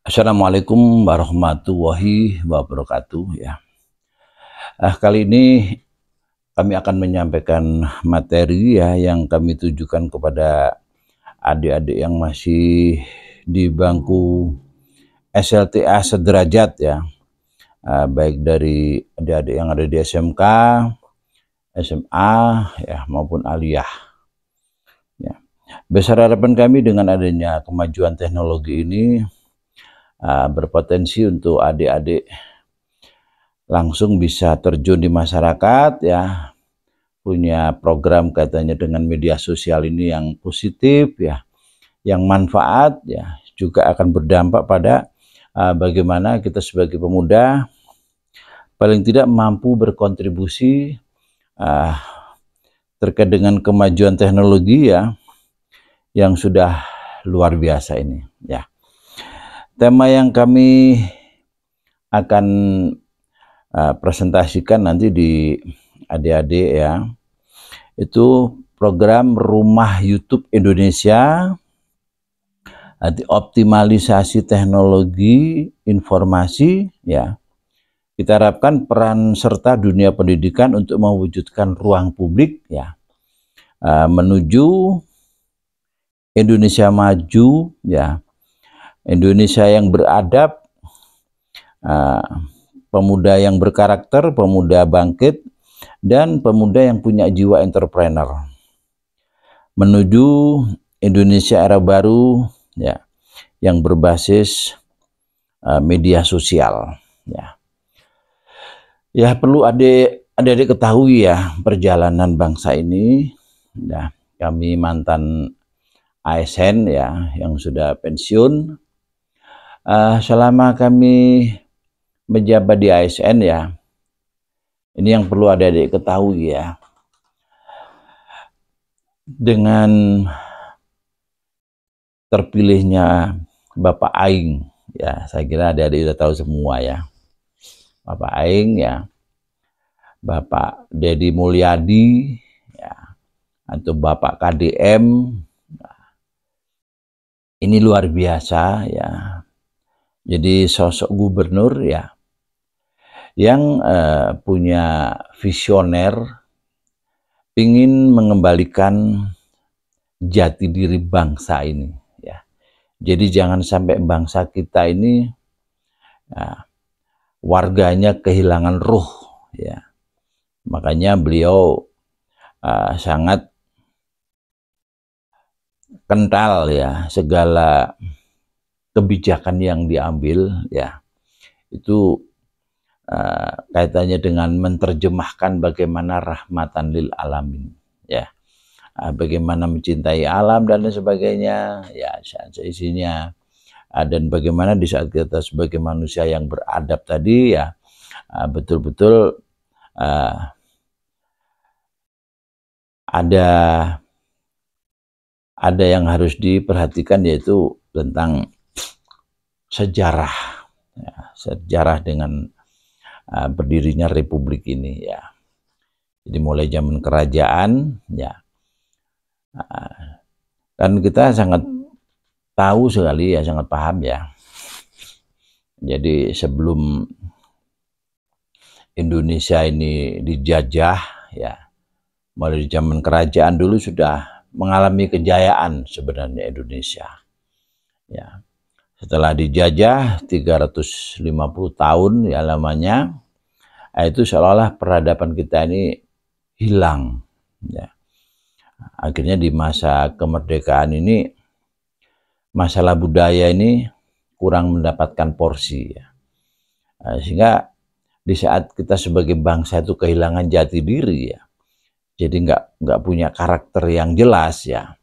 Assalamualaikum warahmatullahi wabarakatuh ya. Kali ini kami akan menyampaikan materi ya yang kami tujukan kepada adik-adik yang masih di bangku SLTA sederajat ya. Baik dari adik-adik yang ada di SMK, SMA ya maupun aliyah. Ya. Besar harapan kami dengan adanya kemajuan teknologi ini berpotensi untuk adik-adik langsung bisa terjun di masyarakat ya, punya program katanya dengan media sosial ini yang positif ya, yang manfaat ya, juga akan berdampak pada bagaimana kita sebagai pemuda paling tidak mampu berkontribusi terkait dengan kemajuan teknologi ya, yang sudah luar biasa ini ya. Tema yang kami akan presentasikan nanti di adik-adik ya, itu program Rumah YouTube Indonesia, optimalisasi teknologi informasi ya. Kita harapkan peran serta dunia pendidikan untuk mewujudkan ruang publik ya, menuju Indonesia maju ya, Indonesia yang beradab, pemuda yang berkarakter, pemuda bangkit, dan pemuda yang punya jiwa entrepreneur. Menuju Indonesia era baru ya, yang berbasis media sosial ya. Ya perlu adik-adik ketahui ya, perjalanan bangsa ini ya, kami mantan ASN ya yang sudah pensiun. Selama kami menjabat di ASN ya, ini yang perlu adik-adik ketahui ya, dengan terpilihnya Bapak Aing ya, saya kira adik-adik sudah tahu semua ya, Bapak Aing ya, Bapak Deddy Mulyadi ya, atau Bapak KDM, ini luar biasa ya. Jadi sosok gubernur ya, yang punya visioner, ingin mengembalikan jati diri bangsa ini ya. Jadi jangan sampai bangsa kita ini warganya kehilangan ruh ya. Makanya beliau sangat kental ya, segala kebijakan yang diambil ya, itu kaitannya dengan menerjemahkan bagaimana rahmatan lil alamin ya, bagaimana mencintai alam dan lain sebagainya ya, isinya. Dan bagaimana di saat kita sebagai manusia yang beradab tadi ya, betul-betul ada yang harus diperhatikan, yaitu tentang sejarah ya, sejarah dengan berdirinya republik ini ya. Jadi mulai zaman kerajaan ya, dan kita sangat tahu sekali ya, sangat paham ya. Jadi sebelum Indonesia ini dijajah ya, mulai di zaman kerajaan dulu sudah mengalami kejayaan sebenarnya Indonesia ya. Setelah dijajah 350 tahun ya lamanya, itu seolah-olah peradaban kita ini hilang ya. Akhirnya di masa kemerdekaan ini masalah budaya ini kurang mendapatkan porsi ya. Sehingga di saat kita sebagai bangsa itu kehilangan jati diri ya, jadi nggak punya karakter yang jelas ya,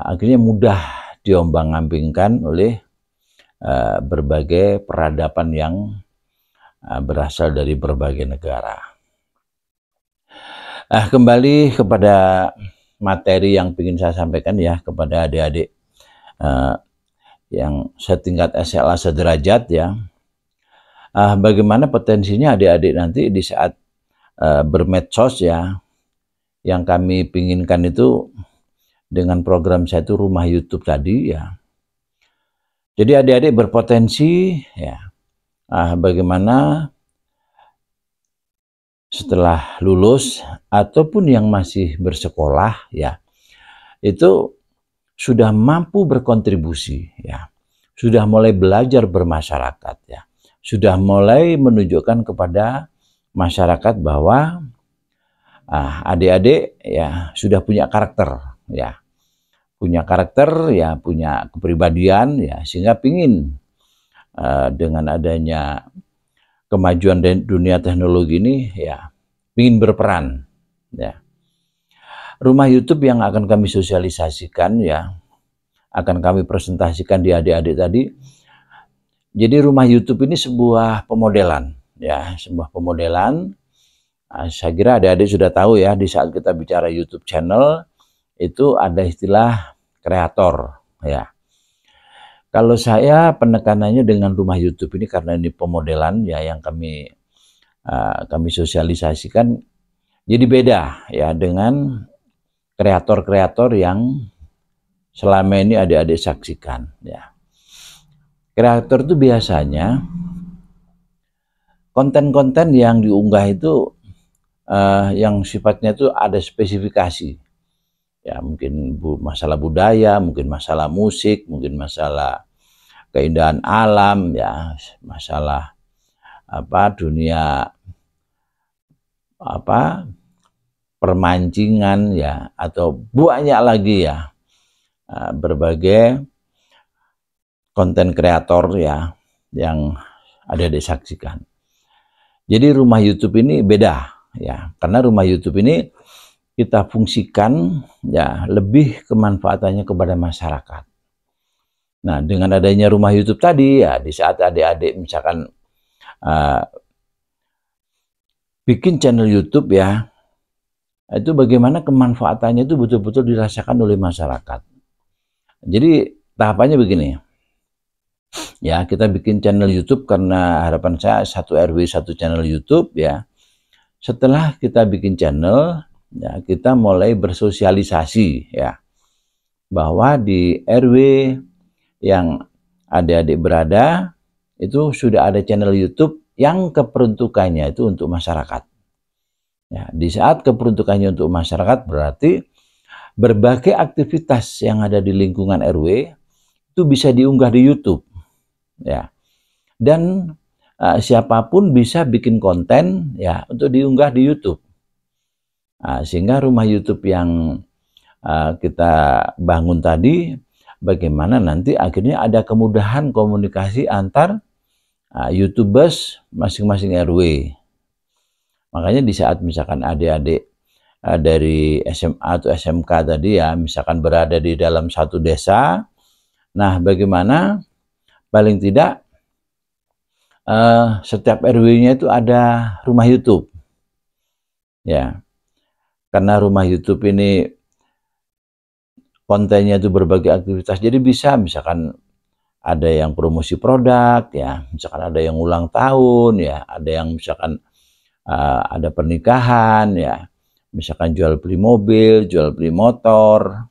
akhirnya mudah diombang-ambingkan oleh berbagai peradaban yang berasal dari berbagai negara. Kembali kepada materi yang ingin saya sampaikan ya kepada adik-adik yang setingkat SLA sederajat ya, bagaimana potensinya adik-adik nanti di saat bermedsos ya, yang kami pinginkan itu dengan program saya itu Rumah YouTube tadi ya. Jadi adik-adik berpotensi ya, bagaimana setelah lulus ataupun yang masih bersekolah ya, itu sudah mampu berkontribusi ya, sudah mulai belajar bermasyarakat ya, sudah mulai menunjukkan kepada masyarakat bahwa adik-adik ya sudah punya karakter ya, punya kepribadian ya, sehingga pingin dengan adanya kemajuan dunia teknologi ini ya, pingin berperan ya. Rumah YouTube yang akan kami sosialisasikan ya, akan kami presentasikan di adik-adik tadi. Jadi rumah YouTube ini sebuah pemodelan ya, sebuah pemodelan. Saya kira adik-adik sudah tahu ya, di saat kita bicara YouTube channel itu ada istilah kreator ya. Kalau saya penekanannya dengan rumah YouTube ini karena ini pemodelan ya yang kami sosialisasikan, jadi beda ya dengan kreator-kreator yang selama ini adik-adik saksikan ya. Kreator itu biasanya konten-konten yang diunggah itu yang sifatnya itu ada spesifikasi ya, mungkin masalah budaya, mungkin masalah musik, mungkin masalah keindahan alam ya, masalah dunia permancingan ya, atau banyak lagi ya, berbagai konten kreator ya yang ada disaksikan. Jadi rumah YouTube ini beda ya, karena rumah YouTube ini kita fungsikan ya lebih kemanfaatannya kepada masyarakat. Nah, dengan adanya rumah YouTube tadi ya, di saat adik-adik misalkan bikin channel YouTube ya, itu bagaimana kemanfaatannya itu betul-betul dirasakan oleh masyarakat. Jadi tahapannya begini ya, kita bikin channel YouTube karena harapan saya 1 RW 1 channel YouTube ya. Setelah kita bikin channel ya, kita mulai bersosialisasi ya, bahwa di RW yang adik-adik berada itu sudah ada channel YouTube yang keperuntukannya itu untuk masyarakat ya. Di saat keperuntukannya untuk masyarakat berarti berbagai aktivitas yang ada di lingkungan RW itu bisa diunggah di YouTube ya, dan siapapun bisa bikin konten ya untuk diunggah di YouTube. Sehingga rumah YouTube yang kita bangun tadi, bagaimana nanti akhirnya ada kemudahan komunikasi antar YouTubers masing-masing RW. Makanya di saat misalkan adik-adik dari SMA atau SMK tadi ya, misalkan berada di dalam satu desa, nah bagaimana paling tidak setiap RW-nya itu ada rumah YouTube ya, karena rumah YouTube ini kontennya itu berbagai aktivitas, jadi bisa misalkan ada yang promosi produk ya, misalkan ada yang ulang tahun ya, ada yang misalkan ada pernikahan ya, misalkan jual beli mobil, jual beli motor,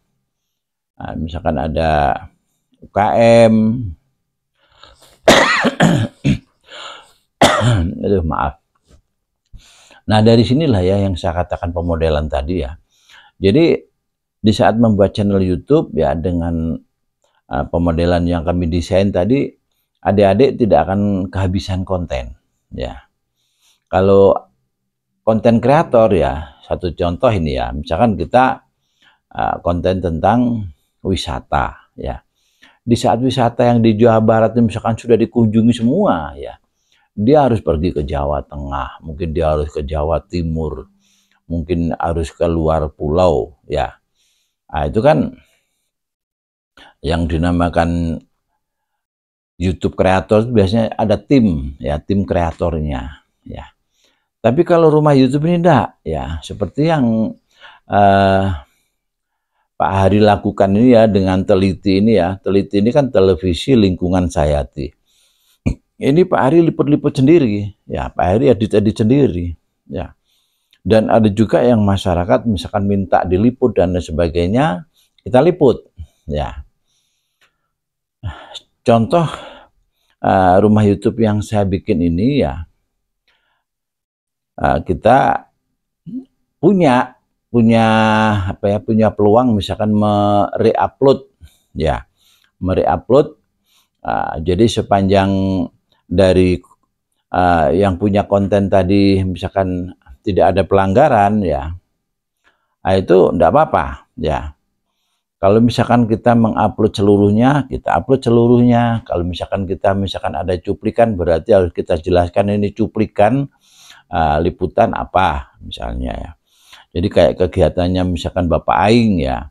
misalkan ada UKM. Aduh, maaf. Nah, dari sinilah ya yang saya katakan pemodelan tadi ya. Jadi di saat membuat channel YouTube ya, dengan pemodelan yang kami desain tadi, adik-adik tidak akan kehabisan konten ya. Kalau konten kreator ya, satu contoh ini ya, misalkan kita konten tentang wisata ya. Di saat wisata yang di Jawa Barat misalkan sudah dikunjungi semua ya, dia harus pergi ke Jawa Tengah, mungkin dia harus ke Jawa Timur, mungkin harus ke luar pulau ya. Itu kan yang dinamakan YouTube kreator, biasanya ada tim ya, tim kreatornya ya. Tapi kalau rumah YouTube ini enggak ya, seperti yang Pak Hari lakukan ini ya, dengan teliti ini ya. Teliti ini kan televisi lingkungan Sayati. Ini Pak Hari liput-liput sendiri ya, Pak Hari edit-edit sendiri ya. Dan ada juga yang masyarakat misalkan minta diliput dan sebagainya, kita liput ya. contoh rumah YouTube yang saya bikin ini ya, kita punya peluang misalkan mereupload ya, jadi sepanjang dari yang punya konten tadi misalkan tidak ada pelanggaran ya, itu enggak apa-apa ya. Kalau misalkan kita mengupload seluruhnya, kita upload seluruhnya. Kalau misalkan ada cuplikan, berarti harus kita jelaskan ini cuplikan liputan apa misalnya ya. Jadi kayak kegiatannya misalkan Bapak Aing ya,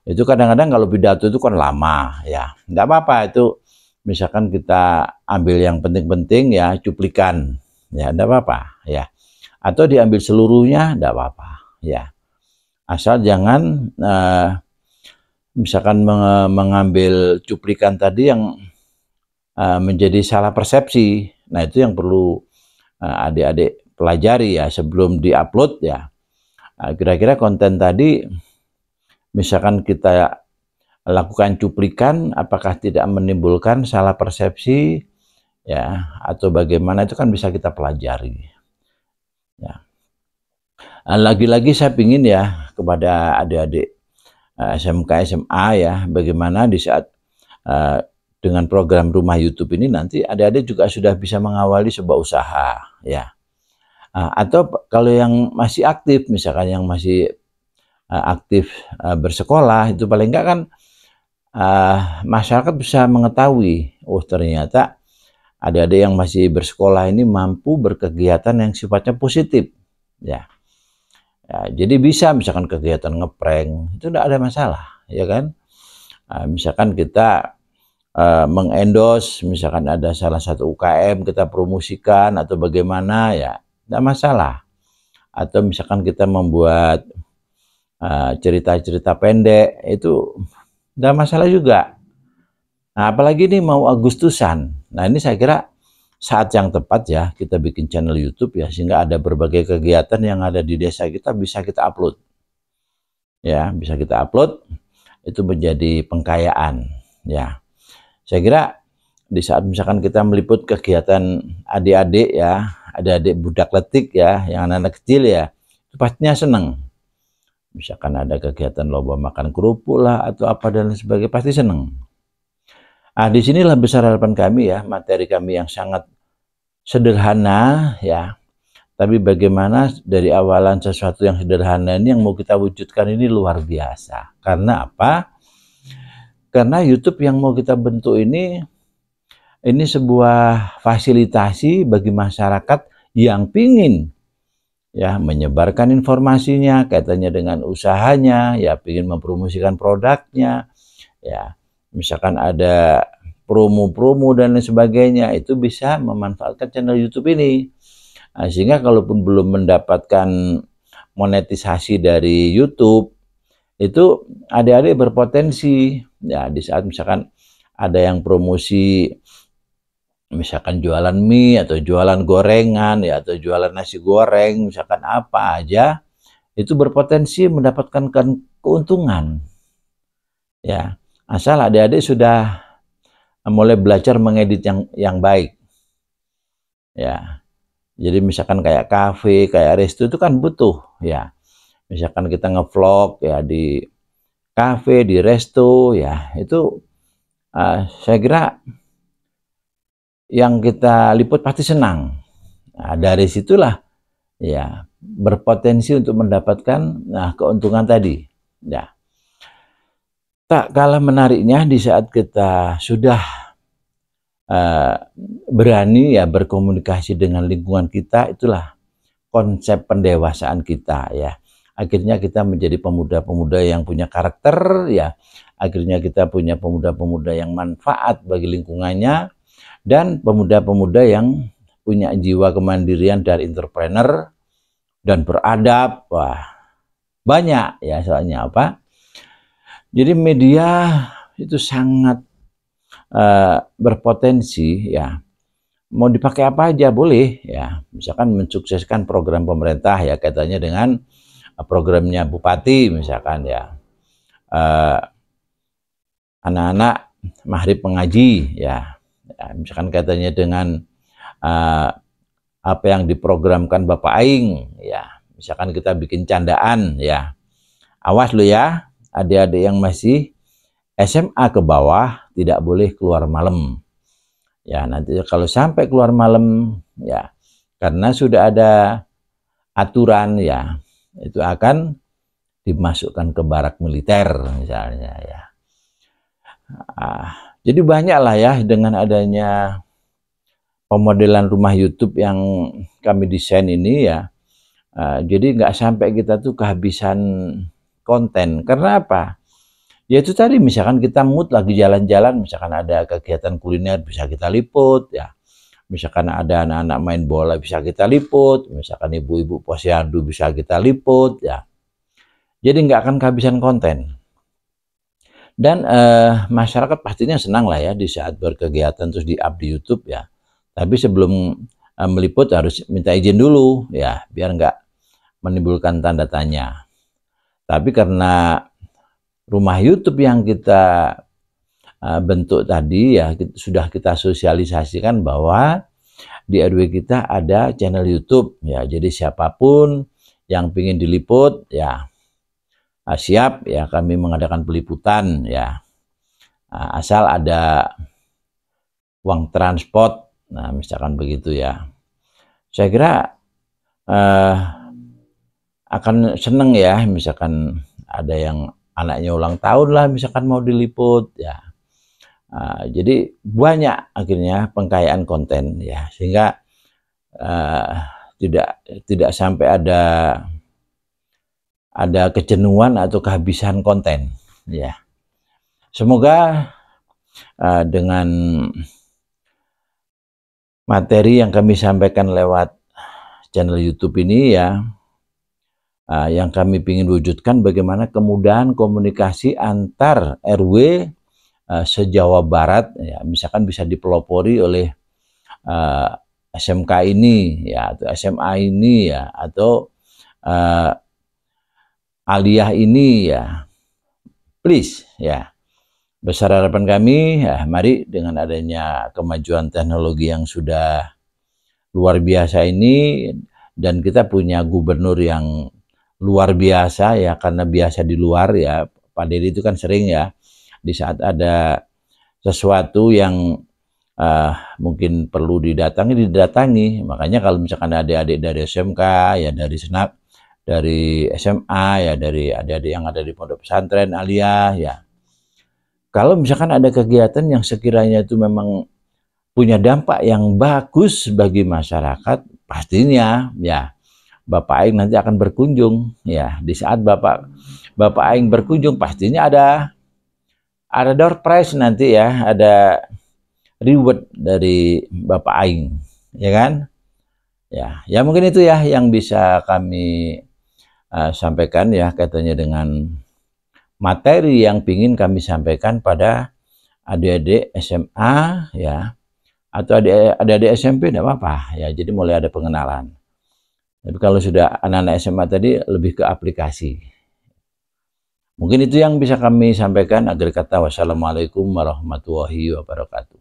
itu kadang-kadang kalau pidato itu kan lama ya, enggak apa-apa itu. Misalkan kita ambil yang penting-penting ya, cuplikan ya, enggak apa-apa ya. Atau diambil seluruhnya enggak apa-apa ya. Asal jangan misalkan mengambil cuplikan tadi yang menjadi salah persepsi. Nah, itu yang perlu adik-adik pelajari ya sebelum diupload ya. Kira-kira konten tadi misalkan kita lakukan cuplikan, apakah tidak menimbulkan salah persepsi ya, atau bagaimana, itu kan bisa kita pelajari ya. Lagi-lagi saya ingin ya kepada adik-adik SMK SMA ya, bagaimana di saat dengan program rumah YouTube ini nanti adik-adik juga sudah bisa mengawali sebuah usaha ya. Atau kalau yang masih aktif, misalkan yang masih aktif bersekolah, itu paling enggak kan masyarakat bisa mengetahui, oh ternyata adik-adik yang masih bersekolah ini mampu berkegiatan yang sifatnya positif ya. Jadi bisa misalkan kegiatan ngeprank itu tidak ada masalah ya kan. Misalkan kita mengendorse, misalkan ada salah satu UKM kita promosikan atau bagaimana ya, tidak masalah. Atau misalkan kita membuat cerita-cerita pendek, itu tidak masalah juga. Nah, apalagi ini mau Agustusan. Nah, ini saya kira saat yang tepat ya kita bikin channel YouTube ya, sehingga ada berbagai kegiatan yang ada di desa kita bisa kita upload ya, bisa kita upload, itu menjadi pengkayaan ya. Saya kira di saat misalkan kita meliput kegiatan adik-adik ya, adik-adik budak letik ya, yang anak-anak kecil ya, itu pastinya seneng. Misalkan ada kegiatan lomba makan kerupuk lah atau apa dan sebagainya, pasti seneng. Disinilah besar harapan kami ya, materi kami yang sangat sederhana ya, tapi bagaimana dari awalan sesuatu yang sederhana ini yang mau kita wujudkan ini luar biasa. Karena apa? Karena YouTube yang mau kita bentuk ini sebuah fasilitasi bagi masyarakat yang pingin ya menyebarkan informasinya, kaitannya dengan usahanya, ya pingin mempromosikan produknya ya. Misalkan ada promo-promo dan lain sebagainya, itu bisa memanfaatkan channel YouTube ini. Sehingga kalaupun belum mendapatkan monetisasi dari YouTube, itu adik-adik berpotensi ya, di saat misalkan ada yang promosi misalkan jualan mie atau jualan gorengan ya, atau jualan nasi goreng misalkan apa aja, itu berpotensi mendapatkan keuntungan ya, asal adik-adik sudah mulai belajar mengedit yang baik ya. Jadi misalkan kayak kafe, kayak resto itu kan butuh ya, misalkan kita ngevlog ya di kafe, di resto ya, itu saya kira yang kita liput pasti senang. Nah, dari situlah ya berpotensi untuk mendapatkan keuntungan tadi ya. Tak kalah menariknya di saat kita sudah berani ya berkomunikasi dengan lingkungan kita, itulah konsep pendewasaan kita ya. Akhirnya kita menjadi pemuda-pemuda yang punya karakter ya. Akhirnya kita punya pemuda-pemuda yang manfaat bagi lingkungannya, dan pemuda-pemuda yang punya jiwa kemandirian dan entrepreneur dan beradab. Wah, banyak ya, soalnya apa? Jadi media itu sangat berpotensi ya, mau dipakai apa aja boleh ya. Misalkan mensukseskan program pemerintah ya, kaitannya dengan programnya bupati misalkan ya, anak-anak maghrib mengaji ya, misalkan katanya dengan apa yang diprogramkan Bapak Aing ya, misalkan kita bikin candaan ya, awas lo ya adik-adik yang masih SMA ke bawah tidak boleh keluar malam ya, nanti kalau sampai keluar malam ya, karena sudah ada aturan ya, itu akan dimasukkan ke barak militer misalnya ya. Jadi banyaklah ya dengan adanya pemodelan rumah YouTube yang kami desain ini ya, jadi nggak sampai kita tuh kehabisan konten. Karena apa? Ya itu tadi, misalkan kita mood lagi jalan-jalan, misalkan ada kegiatan kuliner bisa kita liput ya, misalkan ada anak-anak main bola bisa kita liput, misalkan ibu-ibu posyandu bisa kita liput ya. Jadi nggak akan kehabisan konten. Dan masyarakat pastinya senang lah ya di saat berkegiatan terus di-up di YouTube ya. Tapi sebelum meliput harus minta izin dulu ya, biar nggak menimbulkan tanda tanya. Tapi karena rumah YouTube yang kita bentuk tadi ya, sudah kita sosialisasikan bahwa di RW kita ada channel YouTube ya, jadi siapapun yang ingin diliput ya siap ya, kami mengadakan peliputan ya, asal ada uang transport, nah misalkan begitu ya. Saya kira akan seneng ya, misalkan ada yang anaknya ulang tahun lah misalkan mau diliput ya. Jadi banyak akhirnya pengkayaan konten ya, sehingga tidak sampai ada kejenuhan atau kehabisan konten ya. Semoga dengan materi yang kami sampaikan lewat channel YouTube ini ya, yang kami ingin wujudkan bagaimana kemudahan komunikasi antar RW se-Jawa Barat ya, misalkan bisa dipelopori oleh SMK ini ya, atau SMA ini ya, atau aliyah ini ya, please ya. Besar harapan kami ya, mari dengan adanya kemajuan teknologi yang sudah luar biasa ini, dan kita punya gubernur yang luar biasa ya, karena biasa di luar ya, Pak Dedi itu kan sering ya, di saat ada sesuatu yang mungkin perlu didatangi. Makanya kalau misalkan adik-adik dari SMK ya, dari SNAP, dari SMA ya, dari adik-adik yang ada di pondok pesantren aliyah ya, kalau misalkan ada kegiatan yang sekiranya itu memang punya dampak yang bagus bagi masyarakat, pastinya ya Bapak Aing nanti akan berkunjung ya. Di saat Bapak Aing berkunjung, pastinya ada door prize nanti ya, ada reward dari Bapak Aing ya kan ya. Ya mungkin itu ya yang bisa kami sampaikan ya, katanya dengan materi yang ingin kami sampaikan pada adik-adik SMA ya, atau adik-adik SMP tidak apa-apa ya, jadi mulai ada pengenalan. Tapi kalau sudah anak-anak SMA tadi lebih ke aplikasi. Mungkin itu yang bisa kami sampaikan. Akhir kata, wassalamualaikum warahmatullahi wabarakatuh.